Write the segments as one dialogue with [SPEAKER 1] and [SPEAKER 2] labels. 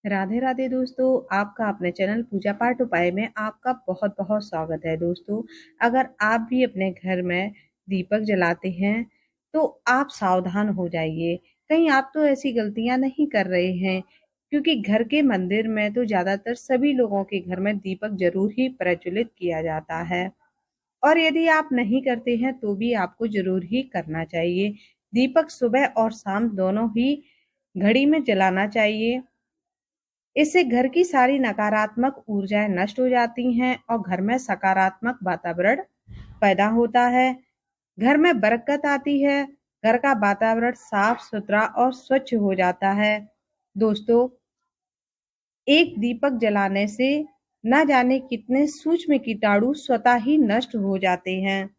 [SPEAKER 1] राधे राधे दोस्तों, आपका अपने चैनल पूजा पाठ उपाय में आपका बहुत बहुत स्वागत है। दोस्तों, अगर आप भी अपने घर में दीपक जलाते हैं तो आप सावधान हो जाइए। कहीं आप तो ऐसी गलतियां नहीं कर रहे हैं, क्योंकि घर के मंदिर में तो ज्यादातर सभी लोगों के घर में दीपक जरूर ही प्रज्वलित किया जाता है। और यदि आप नहीं करते हैं तो भी आपको जरूर ही करना चाहिए। दीपक सुबह और शाम दोनों ही घड़ी में जलाना चाहिए। इससे घर की सारी नकारात्मक ऊर्जाएं नष्ट हो जाती हैं और घर में सकारात्मक वातावरण पैदा होता है। घर में बरकत आती है। घर का वातावरण साफ सुथरा और स्वच्छ हो जाता है। दोस्तों, एक दीपक जलाने से न जाने कितने सूक्ष्म कीटाणु स्वतः ही नष्ट हो जाते हैं।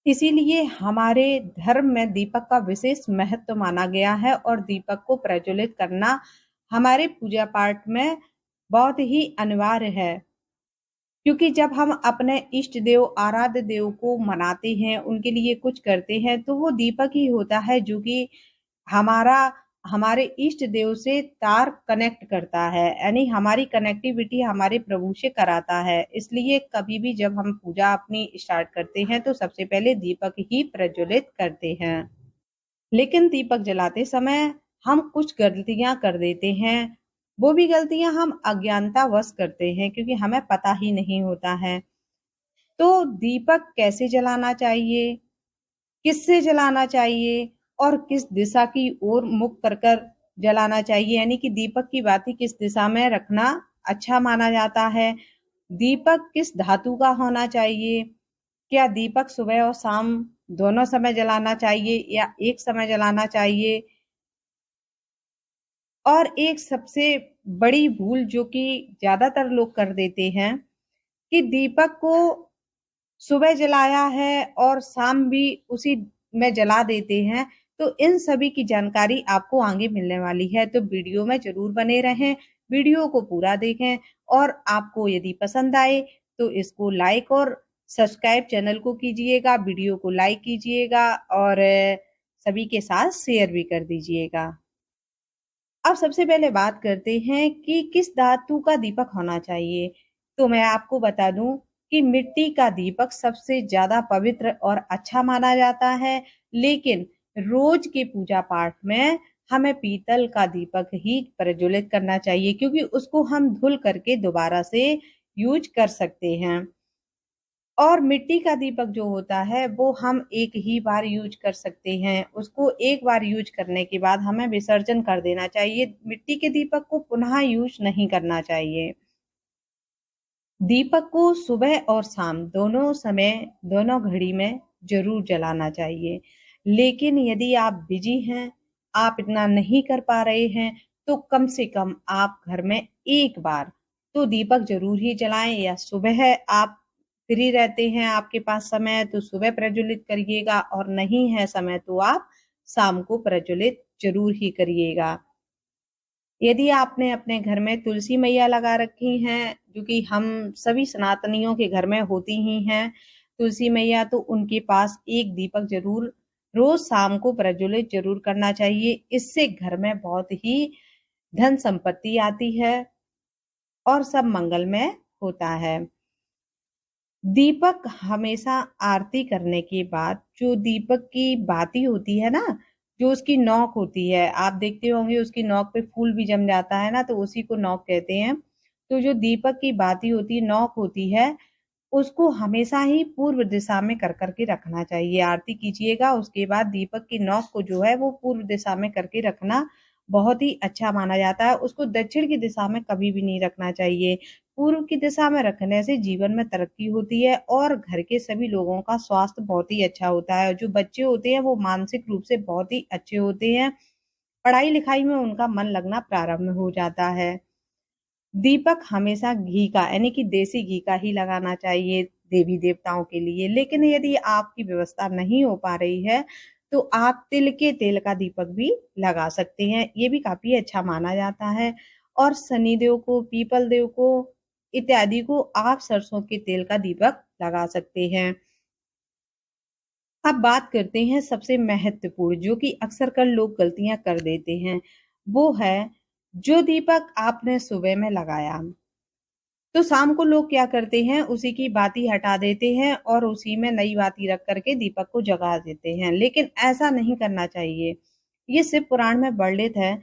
[SPEAKER 1] इसीलिए हमारे धर्म में दीपक का विशेष महत्व माना गया है और दीपक को प्रज्वलित करना हमारे पूजा पाठ में बहुत ही अनिवार्य है। क्योंकि जब हम अपने इष्ट देव आराध्य देव को मनाते हैं, उनके लिए कुछ करते हैं, तो वो दीपक ही होता है जो कि हमारा हमारे इष्ट देव से तार कनेक्ट करता है, यानी हमारी कनेक्टिविटी हमारे प्रभु से कराता है। इसलिए कभी भी जब हम पूजा अपनी स्टार्ट करते हैं तो सबसे पहले दीपक ही प्रज्वलित करते हैं। लेकिन दीपक जलाते समय हम कुछ गलतियां कर देते हैं। वो भी गलतियां हम अज्ञानतावश करते हैं, क्योंकि हमें पता ही नहीं होता है। तो दीपक कैसे जलाना चाहिए, किससे जलाना चाहिए और किस दिशा की ओर मुख कर कर जलाना चाहिए, यानी कि दीपक की बाती किस दिशा में रखना अच्छा माना जाता है। दीपक किस धातु का होना चाहिए। क्या दीपक सुबह और शाम दोनों समय जलाना चाहिए या एक समय जलाना चाहिए। और एक सबसे बड़ी भूल जो कि ज्यादातर लोग कर देते हैं कि दीपक को सुबह जलाया है और शाम भी उसी में जला देते हैं। तो इन सभी की जानकारी आपको आगे मिलने वाली है, तो वीडियो में जरूर बने रहें। वीडियो को पूरा देखें और आपको यदि पसंद आए तो इसको लाइक और सब्सक्राइब चैनल को कीजिएगा, वीडियो को लाइक कीजिएगा और सभी के साथ शेयर भी कर दीजिएगा। अब सबसे पहले बात करते हैं कि किस धातु का दीपक होना चाहिए। तो मैं आपको बता दूं कि मिट्टी का दीपक सबसे ज्यादा पवित्र और अच्छा माना जाता है। लेकिन रोज के पूजा पाठ में हमें पीतल का दीपक ही प्रज्वलित करना चाहिए, क्योंकि उसको हम धुल करके दोबारा से यूज कर सकते हैं। और मिट्टी का दीपक जो होता है वो हम एक ही बार यूज कर सकते हैं। उसको एक बार यूज करने के बाद हमें विसर्जन कर देना चाहिए। मिट्टी के दीपक को पुनः यूज नहीं करना चाहिए। दीपक को सुबह और शाम दोनों समय दोनों घड़ी में जरूर जलाना चाहिए। लेकिन यदि आप बिजी हैं, आप इतना नहीं कर पा रहे हैं, तो कम से कम आप घर में एक बार तो दीपक जरूर ही जलाएं। या सुबह आप फ्री रहते हैं, आपके पास समय है तो सुबह प्रज्वलित करिएगा, और नहीं है समय तो आप शाम को प्रज्वलित जरूर ही करिएगा। यदि आपने अपने घर में तुलसी मैया लगा रखी हैं, जो कि हम सभी सनातनियों के घर में होती ही हैं तुलसी मैया, तो उनके पास एक दीपक जरूर रोज शाम को प्रज्वलित जरूर करना चाहिए। इससे घर में बहुत ही धन संपत्ति आती है और सब मंगलमय होता है। दीपक हमेशा आरती करने के बाद जो दीपक की बाती होती है ना, जो उसकी नोक होती है, आप देखते होंगे उसकी नोक पे फूल भी जम जाता है ना, तो उसी को नोक कहते हैं। तो जो दीपक की बाती होती है, नोक होती है, उसको हमेशा ही पूर्व दिशा में कर करके रखना चाहिए। आरती कीजिएगा उसके बाद दीपक की नोक को जो है वो पूर्व दिशा में करके रखना बहुत ही अच्छा माना जाता है। उसको दक्षिण की दिशा में कभी भी नहीं रखना चाहिए। पूर्व की दिशा में रखने से जीवन में तरक्की होती है और घर के सभी लोगों का स्वास्थ्य बहुत ही अच्छा होता है। जो बच्चे होते हैं वो मानसिक रूप से बहुत ही अच्छे होते हैं। पढ़ाई लिखाई में उनका मन लगना प्रारंभ हो जाता है। दीपक हमेशा घी का, यानी कि देसी घी का ही लगाना चाहिए देवी देवताओं के लिए। लेकिन यदि आपकी व्यवस्था नहीं हो पा रही है तो आप तिल के तेल का दीपक भी लगा सकते हैं, ये भी काफी अच्छा माना जाता है। और शनिदेव को, पीपल देव को इत्यादि को आप सरसों के तेल का दीपक लगा सकते हैं। अब बात करते हैं सबसे महत्वपूर्ण, जो कि अक्सर कर लोग गलतियां कर देते हैं, वो है जो दीपक आपने सुबह में लगाया, तो शाम को लोग क्या करते हैं, उसी की बाती हटा देते हैं और उसी में नई बाती रख करके दीपक को जगा देते हैं। लेकिन ऐसा नहीं करना चाहिए। ये शिव पुराण में वर्णित है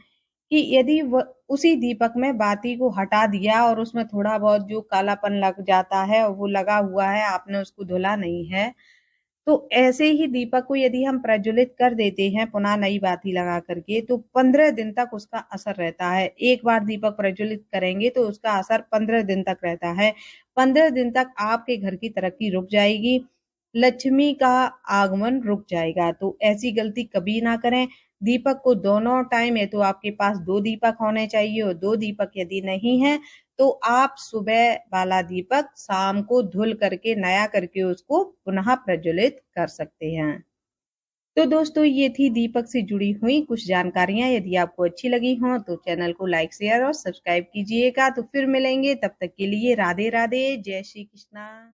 [SPEAKER 1] कि यदि उसी दीपक में बाती को हटा दिया और उसमें थोड़ा बहुत जो कालापन लग जाता है और वो लगा हुआ है, आपने उसको धुला नहीं है, तो ऐसे ही दीपक को यदि हम प्रज्वलित कर देते हैं पुनः नई बाती लगा करके, तो 15 दिन तक उसका असर रहता है। एक बार दीपक प्रज्वलित करेंगे तो उसका असर 15 दिन तक रहता है। 15 दिन तक आपके घर की तरक्की रुक जाएगी, लक्ष्मी का आगमन रुक जाएगा। तो ऐसी गलती कभी ना करें। दीपक को दोनों टाइम, है तो आपके पास 2 दीपक होने चाहिए, और 2 दीपक यदि नहीं है तो आप सुबह वाला दीपक शाम को धुल करके नया करके उसको पुनः प्रज्वलित कर सकते हैं। तो दोस्तों, ये थी दीपक से जुड़ी हुई कुछ जानकारियां। यदि आपको अच्छी लगी हो तो चैनल को लाइक, शेयर और सब्सक्राइब कीजिएगा। तो फिर मिलेंगे, तब तक के लिए राधे राधे, जय श्री कृष्णा।